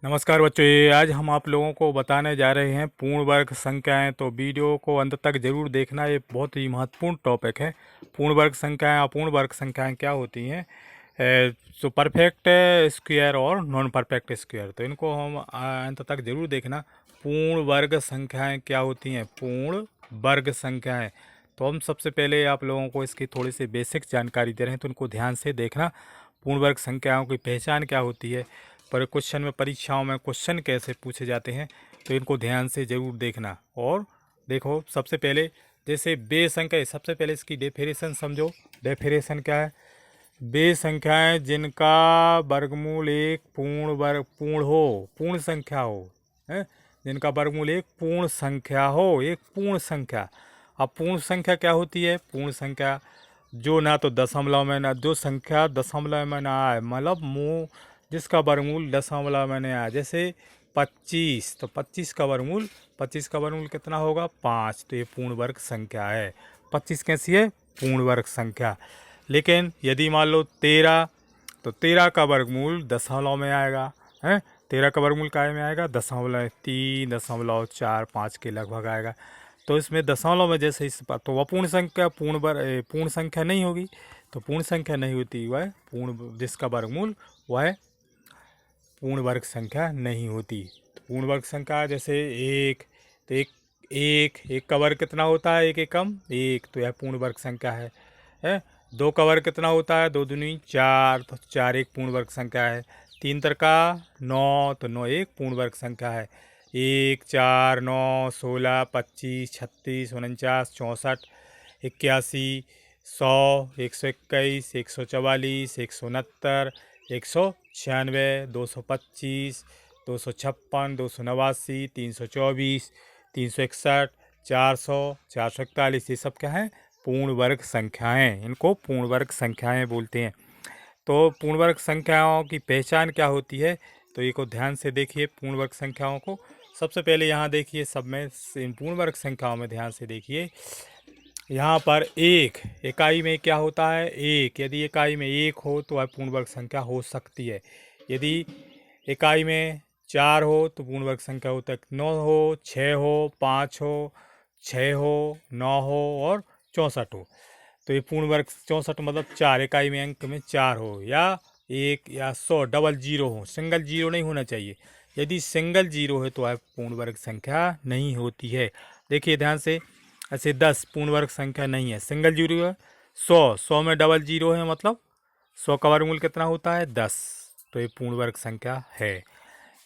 नमस्कार बच्चों, ये आज हम आप लोगों को बताने जा रहे हैं पूर्ण वर्ग संख्याएं। तो वीडियो को अंत तक जरूर देखना, ये बहुत ही महत्वपूर्ण टॉपिक है। पूर्ण वर्ग संख्याएं, अपूर्ण वर्ग संख्याएं क्या होती हैं, तो परफेक्ट स्क्वायर और नॉन परफेक्ट स्क्वायर, तो इनको हम अंत तक जरूर देखना। पूर्ण वर्ग संख्याएं क्या होती हैं, पूर्ण वर्ग संख्याएं। तो हम सबसे पहले आप लोगों को इसकी थोड़ी सी बेसिक जानकारी दे रहे हैं, तो उनको ध्यान से देखना। पूर्ण वर्ग संख्याओं की पहचान क्या होती है, पर क्वेश्चन में, परीक्षाओं में क्वेश्चन कैसे पूछे जाते हैं, तो इनको ध्यान से ज़रूर देखना। और देखो, सबसे पहले जैसे बे संख्या, सबसे पहले इसकी डेफिनेशन समझो। डेफिनेशन क्या है? बे संख्याएं जिनका वर्गमूल एक पूर्ण संख्या हो, है, जिनका वर्गमूल एक पूर्ण संख्या हो, एक पूर्ण संख्या। अब पूर्ण संख्या क्या होती है? पूर्ण संख्या जो ना तो दशमलव में, ना जो संख्या दशमलव में ना आए, मतलब मुँह जिसका वर्गमूल दशमलव में नहीं आए। जैसे 25, तो 25 का वर्गमूल कितना होगा? 5। तो ये पूर्ण वर्ग संख्या है। 25 कैसी है? पूर्ण वर्ग संख्या। लेकिन यदि मान लो 13, तो 13 का वर्गमूल दशमलव में आएगा, है। 13 का वर्गमूल काय में आएगा? 3.4-5 के लगभग आएगा। तो इसमें दशमलव में जैसे इस पर, तो अपूर्ण संख्या पूर्ण संख्या नहीं होगी। तो पूर्ण संख्या नहीं होती वह पूर्ण, जिसका वर्गमूल वह पूर्ण वर्ग संख्या नहीं होती। तो पूर्ण वर्ग संख्या जैसे एक, तो एक का वर्ग कितना होता है? एक एकम एक, तो यह पूर्ण वर्ग संख्या है। दो का वर्ग कितना होता है? 2 दूनी 4, तो 4 एक पूर्ण वर्ग संख्या है। 3 तिरका 9, तो 9 एक पूर्ण वर्ग संख्या है। 1, 4, 9, 16, 25, 36, 49, 64, 81, 100, 121, 144, 169, 196, 225, 256, 289, 324, 361, 400, 441, ये सब क्या है? पूर्ण वर्ग संख्याएं। इनको पूर्ण वर्ग संख्याएं बोलते हैं। तो पूर्ण वर्ग संख्याओं की पहचान क्या होती है, तो ये को ध्यान से देखिए। पूर्ण वर्ग संख्याओं को सबसे पहले यहाँ देखिए, सब में पूर्ण वर्ग संख्याओं में ध्यान से देखिए। यहाँ पर एक इकाई में क्या होता है? एक। यदि इकाई में एक हो तो वह पूर्ण वर्ग संख्या हो सकती है। यदि इकाई में 4 हो तो पूर्ण वर्ग संख्या हो तक 9 हो, 6 हो, 5 हो, 6 हो, 9 हो और 64 हो। तो ये पूर्ण वर्ग 64 मतलब 4 इकाई में, अंक में 4 हो, या 1 या 100 डबल जीरो हो, सिंगल जीरो नहीं होना चाहिए। यदि सिंगल जीरो है तो वह पूर्ण वर्ग संख्या नहीं होती है। देखिए ध्यान से, ऐसे 10 पूर्ण वर्ग संख्या नहीं है, सिंगल जीरो है। 100 में डबल जीरो है, मतलब 100 का वर्गमूल कितना होता है? 10। तो ये पूर्ण वर्ग संख्या है।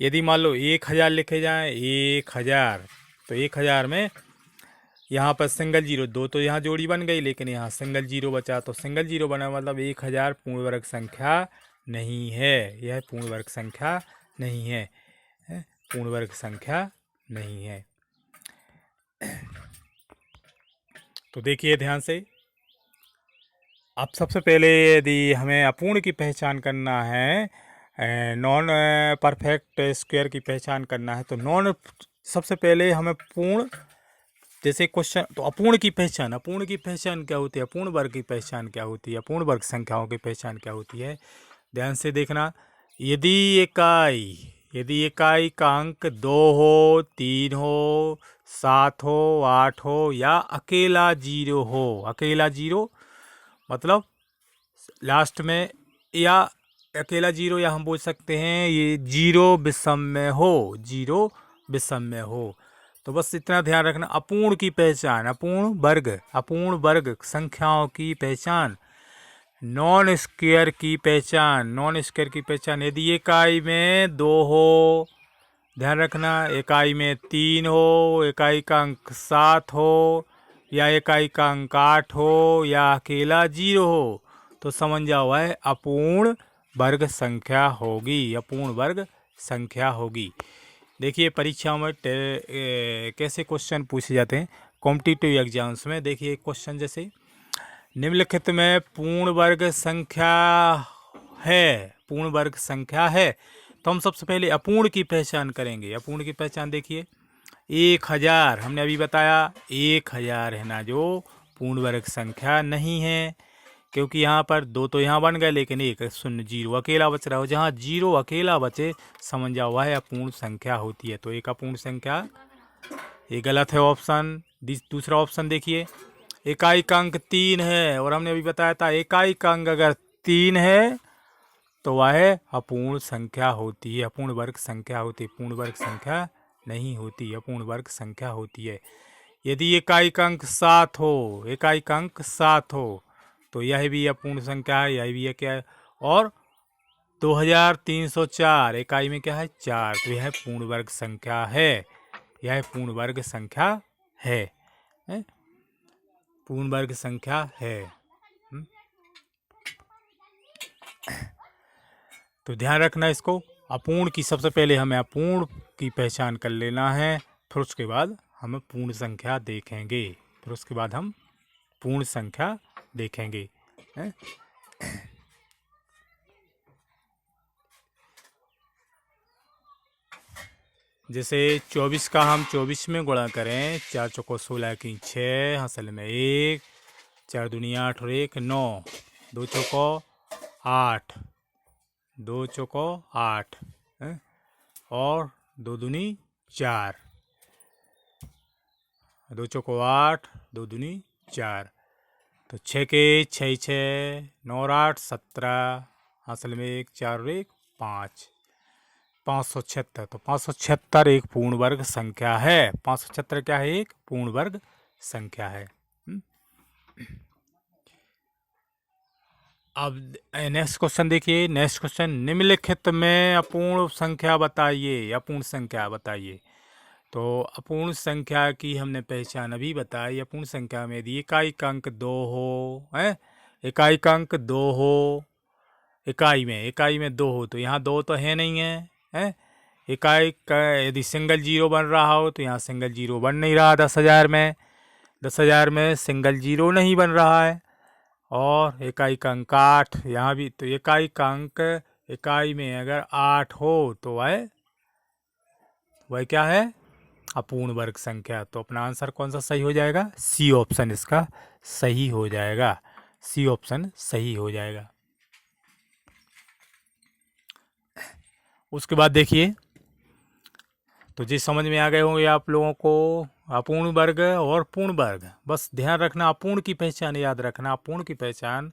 यदि मान लो 1000 लिखे जाएं, 1000, तो 1000 में यहाँ पर सिंगल जीरो, दो तो यहाँ जोड़ी बन गई, लेकिन यहाँ सिंगल जीरो बचा, तो सिंगल जीरो बना मतलब 1000 पूर्ण वर्ग संख्या नहीं है। यह पूर्ण वर्ग संख्या नहीं है, पूर्ण वर्ग संख्या नहीं है। तो देखिए ध्यान से, अब सबसे पहले यदि हमें अपूर्ण की पहचान करना है, नॉन परफेक्ट स्क्वायर की पहचान करना है, तो सबसे पहले हमें पूर्ण, जैसे क्वेश्चन, तो अपूर्ण की पहचान क्या होती है? अपूर्ण वर्ग की पहचान क्या होती है? अपूर्ण वर्ग संख्याओं की पहचान क्या होती है? ध्यान से देखना। यदि इकाई का अंक 2 हो, 3 हो, 7 हो, 8 हो, या अकेला जीरो हो, अकेला जीरो मतलब लास्ट में, या अकेला जीरो, या हम बोल सकते हैं ये जीरो विषम में हो, जीरो विषम में हो। तो बस इतना ध्यान रखना। अपूर्ण की पहचान, अपूर्ण वर्ग संख्याओं की पहचान, नॉन स्क्वायर की पहचान, यदि इकाई में 2 हो, ध्यान रखना, इकाई में 3 हो, इकाई का अंक 7 हो, या इकाई का अंक 8 हो, या अकेला जीरो हो, तो समझ जाओ है अपूर्ण वर्ग संख्या होगी, अपूर्ण वर्ग संख्या होगी। देखिए परीक्षाओं में कैसे क्वेश्चन पूछे जाते हैं कॉम्पिटिटिव एग्जाम्स में। देखिए क्वेश्चन जैसे, निम्नलिखित में पूर्ण वर्ग संख्या है, तो हम सबसे पहले अपूर्ण की पहचान करेंगे। अपूर्ण की पहचान देखिए, 1000 हमने अभी बताया, 1000 है ना जो पूर्ण वर्ग संख्या नहीं है। क्योंकि यहाँ पर 2 तो यहाँ बन गए, लेकिन 1 शून्य 0 अकेला बच रहा हो। जहाँ 0 अकेला बचे समझ जाओ वह अपूर्ण संख्या होती है। तो एक अपूर्ण संख्या, ये गलत है ऑप्शन। दूसरा ऑप्शन देखिए, इकाई अंक 3 है और हमने अभी बताया था इकाई अंक अगर 3 है तो वह अपूर्ण संख्या होती है, अपूर्ण वर्ग संख्या होती है। पूर्ण वर्ग संख्या नहीं होती, अपूर्ण वर्ग संख्या होती है। यदि इकाई अंक 7 हो, इकाई अंक 7 हो तो यह भी अपूर्ण संख्या है, यह भी है क्या है। और 2304 इकाई में क्या है 4, तो यह पूर्ण वर्ग संख्या है, यह पूर्ण वर्ग संख्या है, पूर्ण वर्ग संख्या है। तो ध्यान रखना इसको, अपूर्ण की सबसे पहले हमें अपूर्ण की पहचान कर लेना है, फिर उसके बाद हम पूर्ण संख्या देखेंगे, फिर उसके बाद हम पूर्ण संख्या देखेंगे। जैसे 24 का हम 24 में गुणा करें, 4 चौको 16 की 6, हासिल में 1, 4 दूनी 8 और 1 9, 2 चौको 8, 2 चौको 8 और 2 दूनी 4, 2 चौको 8, 2 दूनी 4, तो 6 के 6 6 9 और 8 17, हासिल में 1 4 और 1 5, 576। तो 576 एक पूर्ण वर्ग संख्या है। 576 क्या है? एक पूर्ण वर्ग संख्या है। अब नेक्स्ट क्वेश्चन देखिए, नेक्स्ट क्वेश्चन, निम्नलिखित में अपूर्ण संख्या बताइए, अपूर्ण संख्या बताइए। तो अपूर्ण संख्या की हमने पहचान अभी बताई। अपूर्ण संख्या में यदि इकाई अंक 2 हो, है इकाई अंक 2 हो, इकाई में 2 हो, तो यहाँ 2 तो है नहीं है, इकाई का यदि सिंगल जीरो बन रहा हो तो यहाँ सिंगल जीरो बन नहीं रहा। 10,000 में सिंगल जीरो नहीं बन रहा है। और इकाई का अंक 8 यहाँ भी, तो इकाई का अंक इकाई में अगर 8 हो तो वह क्या है? अपूर्ण वर्ग संख्या। तो अपना आंसर कौन सा सही हो जाएगा? सी ऑप्शन इसका सही हो जाएगा, सी ऑप्शन सही हो जाएगा। उसके बाद देखिए, तो जी समझ में आ गए होंगे आप लोगों को अपूर्ण वर्ग और पूर्ण वर्ग। बस ध्यान रखना, अपूर्ण की पहचान याद रखना। अपूर्ण की पहचान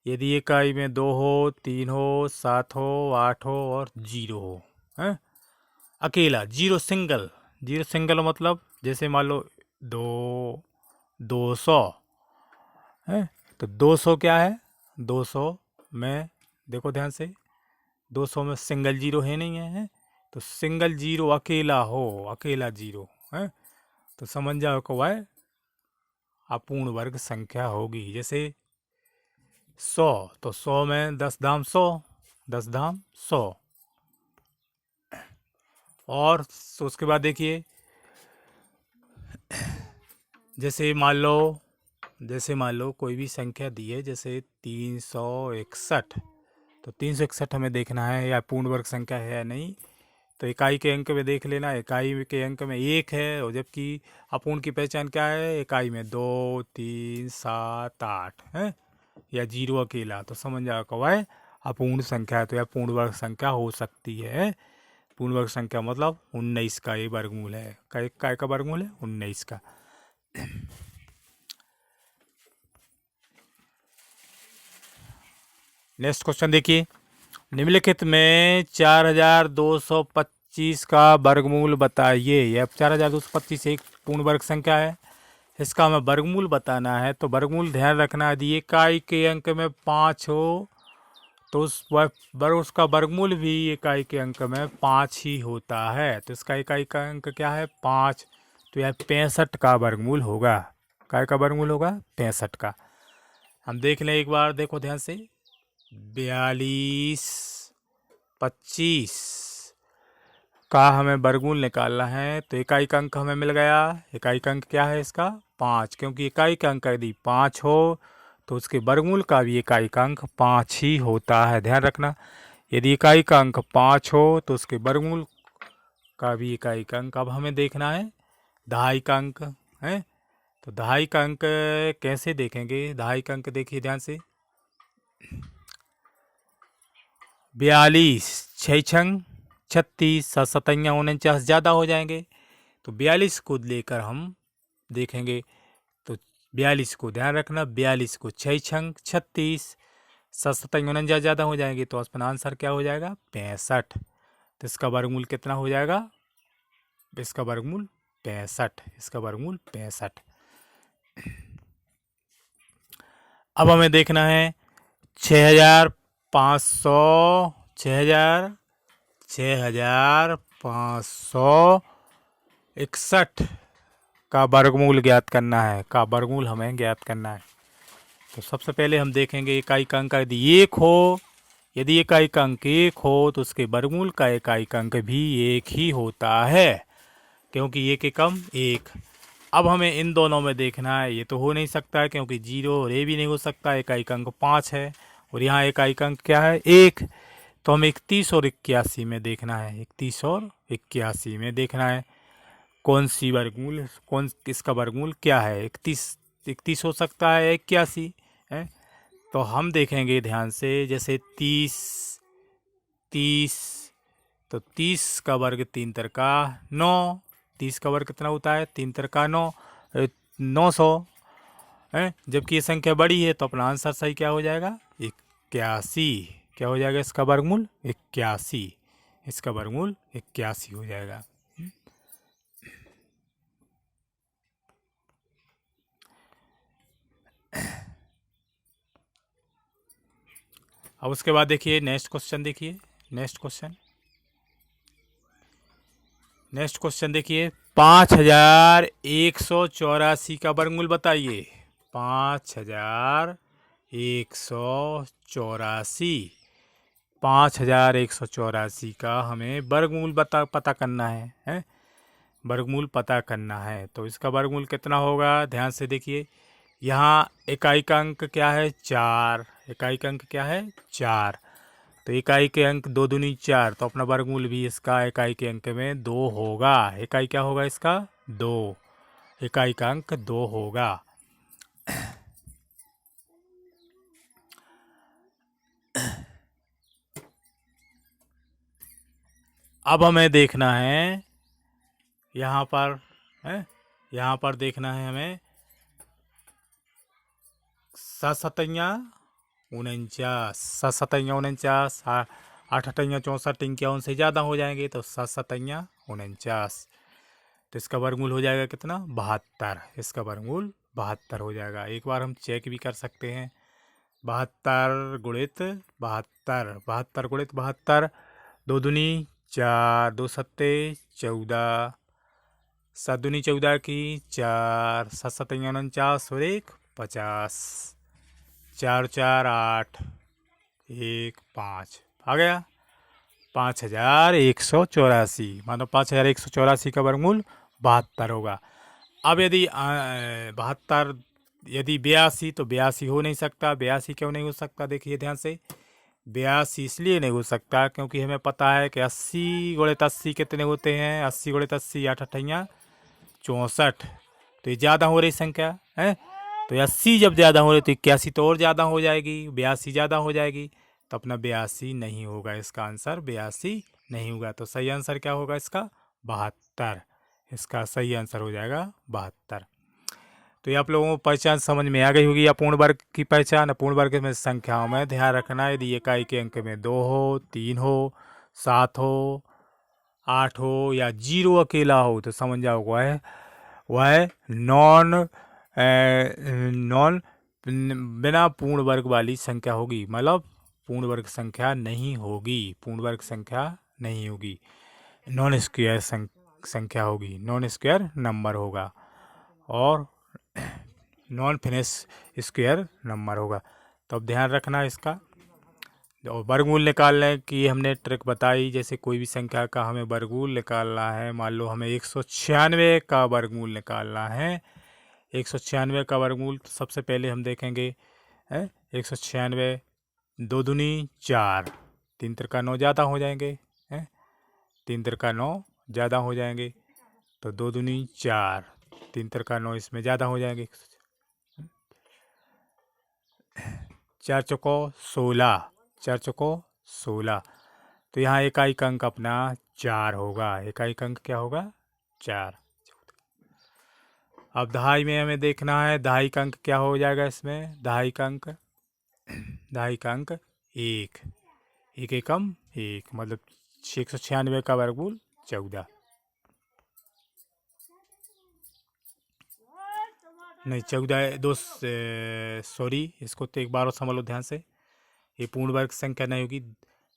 यदि इकाई में 2 हो, 3 हो, 7 हो, 8 हो और 0 हो, है अकेला जीरो सिंगल। जीरो सिंगल मतलब जैसे मान लो 200 है, तो 200 क्या है? 200 में देखो ध्यान से, 200 में सिंगल जीरो है नहीं है, तो सिंगल जीरो अकेला हो, अकेला जीरो है, तो समझ जाओ कि वह अपूर्ण वर्ग संख्या होगी। जैसे 100, तो 100 में 10 धाम 100, 10 धाम 100। और उसके बाद देखिए, जैसे मान लो कोई भी संख्या दी है, जैसे 361, तो 361 हमें देखना है या पूर्ण वर्ग संख्या है या नहीं। तो इकाई के अंक में देख लेना, इकाई के अंक में 1 है, और जबकि अपूर्ण की पहचान क्या है? इकाई में 2 3 7 8 है या 0 अकेला, तो समझ जाओ कि वह अपूर्ण संख्या है। तो यह पूर्ण वर्ग संख्या हो सकती है। पूर्ण वर्ग संख्या मतलब 19 का ये वर्गमूल है। काय का वर्गमूल है? 19 का। नेक्स्ट क्वेश्चन देखिए, निम्नलिखित में 4225 का वर्गमूल बताइए। यह 4225 एक पूर्ण वर्ग संख्या है, इसका हमें वर्गमूल बताना है। तो वर्गमूल ध्यान रखना, यदि इकाई के अंक में 5 हो तो उसका वर्गमूल भी इकाई के अंक में 5 ही होता है। तो इसका इकाई का अंक क्या है? 5, तो यह 65 का वर्गमूल होगा। काय का वर्गमूल होगा? 65 का। हम देख लें एक बार, देखो ध्यान से, 42 25 का हमें वर्गमूल निकालना है। तो इकाई का अंक हमें मिल गया। इकाई का अंक क्या है इसका? 5, क्योंकि इकाई का अंक यदि 5 हो तो उसके वर्गमूल का भी इकाई का अंक 5 ही होता है। ध्यान रखना, यदि इकाई का अंक 5 हो तो उसके वर्गमूल का भी इकाई का अंक। अब हमें देखना है दहाई का अंक है, तो दहाई का अंक कैसे देखेंगे? दहाई का अंक देखिए ध्यान से, 42 6 छंग 36 7 सतैया 49 ज़्यादा हो जाएंगे। तो 42 को लेकर हम देखेंगे। तो 42 को ध्यान रखना, 42 को 6 छंग 36 7 सतैया 49 ज़्यादा हो जाएंगे। तो अपना आंसर क्या हो जाएगा? 65। तो इसका वर्गमूल कितना हो जाएगा? इसका वर्गमूल 65। इसका वर्गमूल 65। अब हमें देखना है 6500 6561 का वर्गमूल ज्ञात करना है। का वर्गमूल हमें ज्ञात करना है। तो सबसे पहले हम देखेंगे इकाई अंक यदि एक हो, यदि इकाई अंक एक हो तो उसके वर्गमूल का इकाई अंक भी एक ही होता है, क्योंकि एक एकम एक। अब हमें इन दोनों में देखना है। ये तो हो नहीं सकता है क्योंकि 0 और ये भी नहीं हो सकता। इकाई अंक 5 है और यहाँ इकाई अंक क्या है? 1। तो हमें 31 और 81 में देखना है। 31 और 81 में देखना है कौन सी वर्गमूल, कौन किसका वर्गमूल क्या है। 31 हो सकता है, 81 है। तो हम देखेंगे ध्यान से, जैसे 30 30, तो 30 का वर्ग 3 तिरका 9। 30 का वर्ग कितना होता है? 3 तिरका 9, 900 है। जबकि ये संख्या बड़ी है तो अपना आंसर सही क्या हो जाएगा? 81। क्या हो जाएगा इसका वर्गमूल? 81। इसका वर्गमूल 81 हो जाएगा। अब उसके बाद देखिए नेक्स्ट क्वेश्चन। देखिए नेक्स्ट क्वेश्चन, नेक्स्ट क्वेश्चन देखिए 5184 का वर्गमूल बताइए। 5184, 5184 का हमें वर्गमूल पता करना है? वर्गमूल पता करना है। तो इसका वर्गमूल कितना होगा? ध्यान से देखिए, यहाँ इकाई का अंक क्या है? 4। इकाई का अंक क्या है? 4। तो इकाई के अंक 2 दूनी 4, तो अपना वर्गमूल भी इसका इकाई के अंक में 2 होगा। इकाई क्या होगा इसका? 2। इकाई का अंक 2 होगा। अब हमें देखना है यहाँ पर है, यहाँ पर देखना है हमें 7 सतैया 49, 7 सतैया 49, 8 अठैया 64 51 से ज़्यादा हो जाएंगे। तो 7 सतैया 49, तो इसका वर्गमूल हो जाएगा कितना? 72। इसका वर्गमूल 72 हो जाएगा। एक बार हम चेक भी कर सकते हैं। 72 गुणित 72, 72 गुणित 72, 2 दूनी 4, 2 सत्ते 14, 7 दूनी 14 की 4, 7 सतैया 49 और 1 50, 4 4 8, 1 5 आ गया 5184। मानो 5184 का वर्गमूल 72 होगा। अब यदि 72, यदि 82, तो 82 हो नहीं सकता। 82 क्यों नहीं हो सकता? देखिए ध्यान से, 82 इसलिए नहीं हो सकता क्योंकि हमें पता है कि 80 गुणित 80 कितने होते हैं? 80 गुणित 80 8 अठैया 64। तो ये ज़्यादा हो रही संख्या है। तो 80 जब ज़्यादा हो रही तो 81 तो और ज़्यादा हो जाएगी, 82 ज़्यादा हो जाएगी। तो अपना 82 नहीं होगा। इसका आंसर 82 नहीं होगा। तो सही आंसर क्या होगा इसका? 72। इसका सही आंसर हो जाएगा 72। तो ये आप लोगों को पहचान समझ में आ गई होगी। अपूर्ण वर्ग की पहचान। अपूर्ण वर्ग में संख्याओं में ध्यान रखना, यदि इकाई के अंक में 2 हो, 3 हो, 7 हो, 8 हो या 0 अकेला हो तो समझ जाओ वह नॉन नॉन बिना पूर्ण वर्ग वाली संख्या होगी। मतलब पूर्ण वर्ग संख्या नहीं होगी। पूर्ण वर्ग संख्या नहीं होगी, नॉन स्क्वायर संख्या होगी। नॉन स्क्वायर नंबर होगा और नॉन फिनिश स्क्वायर नंबर होगा। तो अब ध्यान रखना इसका। और वर्गमूल निकालने की हमने ट्रिक बताई। जैसे कोई भी संख्या का हमें वर्गमूल निकालना है, मान लो हमें 196 का वर्गमूल निकालना है। 196 का वर्गमूल तो सबसे पहले हम देखेंगे 196, 2 दूनी 4, 3 तिरका 9 ज़्यादा हो जाएंगे हैं, 3 तिरका 9 ज़्यादा हो जाएंगे। तो 2 दूनी 4, 3 तिरका 9 इसमें ज़्यादा हो जाएंगे। 4 चौको 16, 4 चौको 16। तो यहाँ एकाइक अंक अपना 4 होगा। एकाइक अंक क्या होगा? 4। अब दहाई में हमें देखना है दहाइक अंक क्या हो जाएगा इसमें। दहाइक अंक 1, एक एकम 1, मतलब 196 का वर्गमूल 14। नहीं 14 दो, सॉरी, इसको तो एक बार और समझ लो ध्यान से। ये पूर्ण वर्ग संख्या नहीं होगी।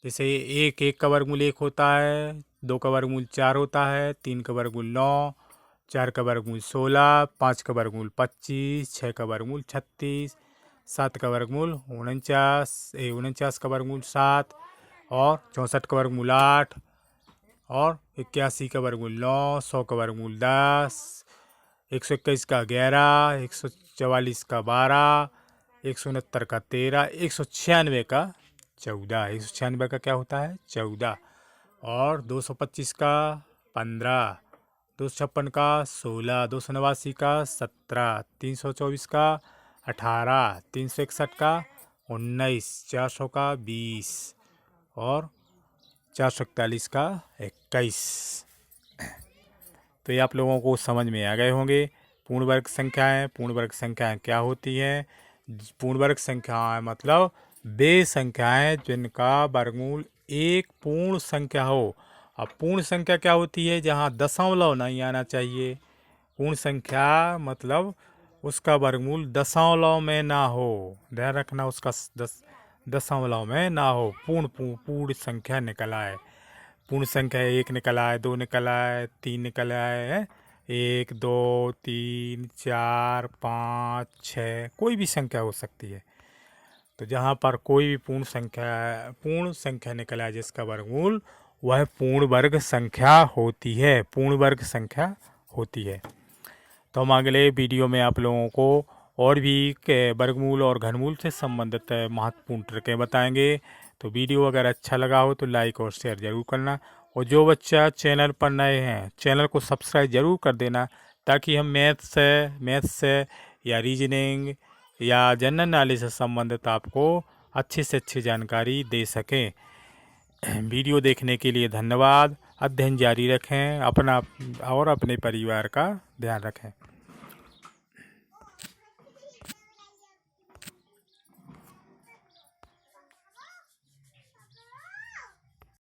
जैसे एक का वर्गमूल 1 होता है, 2 का वर्गमूल 4 होता है, 3 का वर्गमूल 9, 4 का वर्गमूल 16, 5 का वर्गमूल 25, 6 का वर्गमूल 36, 7 का वर्गमूल 49 का वर्गमूल 7, और 64 का वर्गमूल 8, और 81 का वर्गमूल 9, 100 का वर्गमूल 10, 121 का 11, 144 का 12, 169 का 13, 196 का 14। 196 का क्या होता है? 14। और 225 का 15, 256 का 16, 289 का 17, 324 का 18, 361 का 19, 400 का 20, और 441 का 21। तो ये आप लोगों को समझ में आ गए होंगे। पूर्ण वर्ग संख्याएं क्या होती हैं? पूर्ण वर्ग संख्याएं मतलब वे संख्याएं जिनका वर्गमूल एक पूर्ण संख्या हो। अब पूर्ण संख्या क्या होती है? जहाँ दशमलव नहीं आना चाहिए। पूर्ण संख्या मतलब उसका वर्गमूल दशमलव में ना हो। ध्यान रखना, उसका दशमलव में ना हो। पूर्ण संख्या निकल आए। पूर्ण संख्या 1 निकल आए, 2 निकल आए, 3 निकल आए, 1 2 3 4 5 6, कोई भी संख्या हो सकती है। तो जहाँ पर कोई भी पूर्ण संख्या निकल आए जिसका वर्गमूल, वह पूर्ण वर्ग संख्या होती है। पूर्ण वर्ग संख्या होती है। तो हम अगले वीडियो में आप लोगों को और भी वर्गमूल और घनमूल से संबंधित महत्वपूर्ण ट्रिकें बताएंगे। तो वीडियो अगर अच्छा लगा हो तो लाइक और शेयर ज़रूर करना, और जो बच्चा चैनल पर नए हैं चैनल को सब्सक्राइब ज़रूर कर देना, ताकि हम मैथ्स से या रीजनिंग या जनरल नॉलेज से संबंधित आपको अच्छी से अच्छी जानकारी दे सकें। वीडियो देखने के लिए धन्यवाद। अध्ययन जारी रखें, अपना और अपने परिवार का ध्यान रखें।